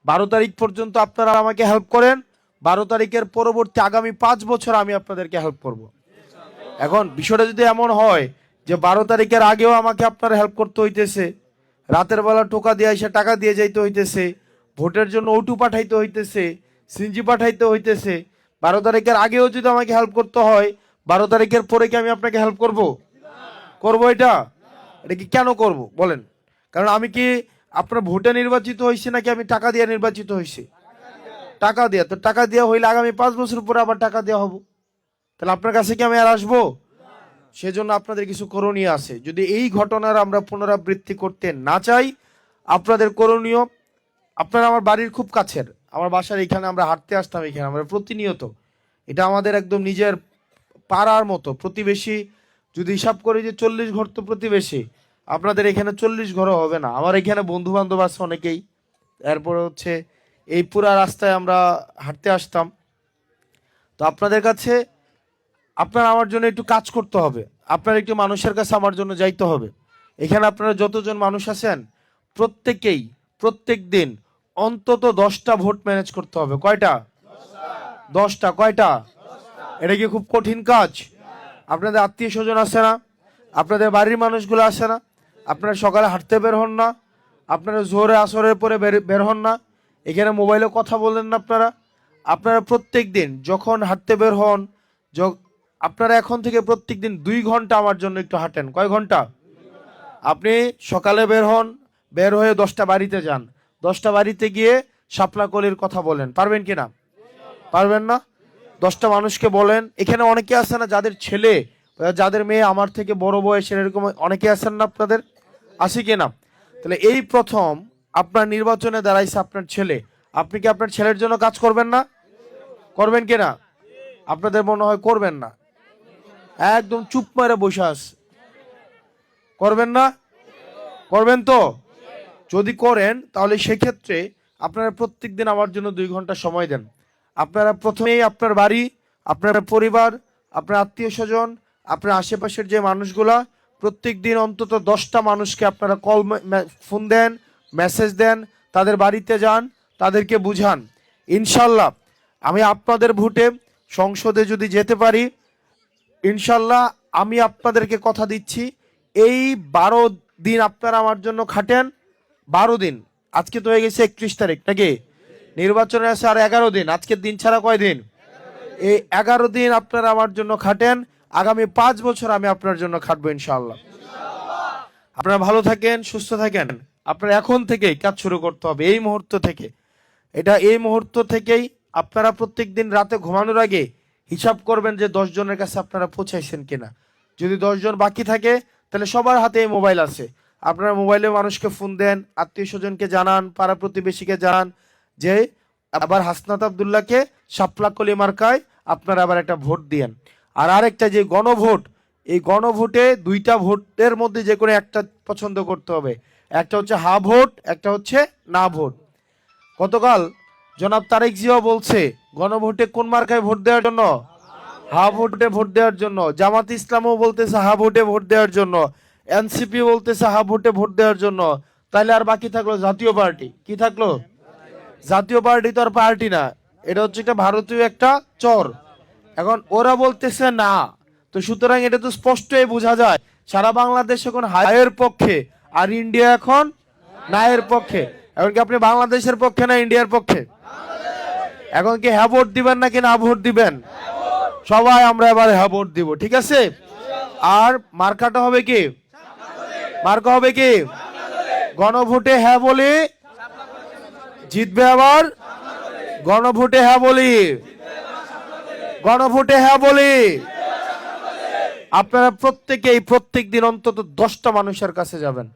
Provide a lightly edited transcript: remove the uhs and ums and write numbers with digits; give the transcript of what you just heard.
12 তারিখ পর্যন্ত আপনারা আমাকে হেল্প করেন, 12 তারিখের পরবর্তী আগামী 5 বছর আমি আপনাদেরকে হেল্প করব। এখন বিষয়টা যদি এমন হয় যে 12 তারিখের আগেও আমাকে আপনারা হেল্প করতে হইতেছে, রাতের বেলা টোকা দিয়ে এসে টাকা দিয়ে যাইতে হইতেছে, ভোটের জন্য ওটু পাঠাইতে হইতেছে, সিনজি পাঠাইতে হইতেছে, 12 তারিখের আগেও যদি আমাকে হেল্প করতে হয়, 12 তারিখের পরে কি আমি আপনাকে হেল্প করব? করবো এটা? এটা কি কেন করব বলেন? কারণ আমি কি আপনার ভোটে নির্বাচিত হয়েছি নাকি আমি টাকা দিয়ে নির্বাচিত হয়েছি? টাকা দিয়ে। তো টাকা দেওয়া হইলে আগামী 5 বছর পরে আবার টাকা দেওয়া হবো, তাহলে আপনার কাছে কি আমি আর আসবো? সেজন্য আপনাদের কিছু করণীয় আছে। যদি এই ঘটনার আমরা পুনরাবৃত্তি করতে না চাই, আপনাদের করণীয়, আপনারা আমার বাড়ির খুব কাছের, আমার বাসার এখানে আমরা হাঁটতে আসতাম, এখানে আমরা প্রতিনিয়ত, এটা আমাদের একদম নিজের পাড়ার মতো প্রতিবেশী। যদি হিসাব করি যে 40 ঘর তো প্রতিবেশী, আপনাদের এখানে 40 ঘরও হবে না। আমার এখানে বন্ধু বান্ধব আছে অনেকেই। এরপরে হচ্ছে এই পুরা রাস্তায় আমরা হাঁটতে আসতাম। তো আপনাদের কাছে আপনার আমার জন্য একটু কাজ করতে হবে, আপনার একটু মানুষের কাছে আমার জন্য যাইতে হবে। এখানে আপনারা যতজন মানুষ আছেন প্রত্যেকেই প্রত্যেক দিন অন্তত 10টা ভোট ম্যানেজ করতে হবে। কয়টা? 10টা। কয়টা? এটা কি খুব কঠিন কাজ? আপনাদের আত্মীয় স্বজন আছে না? আপনাদের বাড়ির মানুষগুলো আছে না? আপনারা সকালে হাঁটতে বের হন না? আপনারা জোরে আসরের পরে বের হন না? এখানে মোবাইলে কথা বলেন না আপনারা? আপনারা প্রত্যেক দিন যখন হাঁটতে বের হন, আপনারা এখন থেকে প্রত্যেক দিন 2 ঘন্টা আমার জন্য একটু হাঁটেন। কয় ঘন্টা? আপনি সকালে বের হন, বের হয়ে 10টা বাড়িতে যান, 10টা বাড়িতে গিয়ে শাপলা কলির কথা বলেন। পারবেন কিনা? পারবেন না? 10টা মানুষকে বলেন। এখানে অনেকে আছে না যাদের ছেলে, যাদের মেয়ে আমার থেকে বড় বয়সের, এরকম অনেকে আছেন না আপনাদের? আছে কিনা? তাহলে এই প্রথম আপনার নির্বাচনে দাঁড়াইছে আপনার ছেলে, আপনি কি আপনার ছেলের জন্য কাজ করবেন না? করবেন কিনা? আপনাদের মনে হয় করবেন না, একদম চুপ মেরে বসে আছে। করবেন না? করবেন তো? যদি করেন তাহলে সেক্ষেত্রে আপনারা প্রত্যেক দিন আমার জন্য 2 ঘন্টা সময় দেন। আপনারা প্রথমেই আপনার বাড়ি, আপনার পরিবার, আপনার আত্মীয় স্বজন, আপনার আশেপাশের যে মানুষগুলা, প্রত্যেক দিন অন্তত 10টা মানুষকে আপনারা ফোন দেন, মেসেজ দেন, তাদের বাড়িতে যান, তাদেরকে বুঝান। ইনশাল্লাহ আমি আপনাদের ভোটে সংসদে যদি যেতে পারি, ইনশাল্লাহ আমি আপনাদেরকে কথা দিচ্ছি, এই 12 দিন আপনারা আমার জন্য খাটেন। 12 দিন, আজকে তো হয়ে গেছে 31 তারিখ নাকি? নির্বাচনে আছে আর 11 দিন, আজকের দিন ছাড়া কয় দিন? এই 11 দিন আপনারা আমার জন্য খাটেন। আগামী 5 বছর আমি আপনার জন্য খাটবো ইনশাআল্লাহ। আপনারা ভালো থাকেন, সুস্থ থাকেন। আপনারা এখন থেকেই কাজ শুরু করতে হবে, এই মুহূর্ত থেকে। এই মুহূর্ত থেকেই আপনারা প্রত্যেক দিন রাতে ঘুমানোর আগে হিসাব করবেন যে 10 জনের কাছে আপনারা পৌঁছাইছেন কিনা। যদি 10 জন বাকি থাকে তাহলে সবার হাতে এই মোবাইল আছে, আপনারা মোবাইলে মানুষকে ফোন দেন, আত্মীয় স্বজনকে জানান, পাড়া প্রতিবেশীকে জানান যে আবার হাসনাত আব্দুল্লাহকে শাপলা কলি মার্কায় আপনারা আবার একটা ভোট দিয়েন। আর আরেকটা যে গণভোট, এই গণভোটে 2টা ভোটের মধ্যে যে কোনো একটা পছন্দ করতে হবে। একটা হচ্ছে হা ভোট, একটা হচ্ছে না ভোট। গতকাল জনাব তারেক জিয়া বলছে গণভোটে কোন মার্কায় ভোট দেওয়ার জন্য? হা ভোটে ভোট দেওয়ার জন্য। জামাত ইসলামও বলতেছে হা ভোটে ভোট দেওয়ার জন্য, এনসিপি বলতেছে হা ভোটে ভোট দেওয়ার জন্য। তাহলে আর বাকি থাকলো জাতীয় পার্টি। কি থাকলো? জাতীয় পার্টি তো আর পার্টি না, এটা হচ্ছে একটা ভারতীয় একটা চর। এখন ওরা বলতেছে না, তো সুতরাং এটা তো স্পষ্টই বোঝা যায় সারা বাংলাদেশ এখন হায়ের পক্ষে আর ইন্ডিয়া এখন নায়ের পক্ষে। এখন কি আপনি বাংলাদেশের পক্ষে না ইন্ডিয়ার পক্ষে? এখন কি হ্যাঁ ভোট দিবেন নাকি না ভোট দিবেন? সবাই আমরা এবার হ্যাঁ ভোট দিব, ঠিক আছে? আর মার্কাটা হবে কি? মার্কা হবে কি? গণভোটে হ্যাঁ বলি জিতবে, আবার গণভোটে হ্যাঁ বলি, গণভোটে হ্যাঁ বলি। আপনারা প্রত্যেকেই প্রত্যেক দিন অন্তত 10টা মানুষের কাছে যাবেন।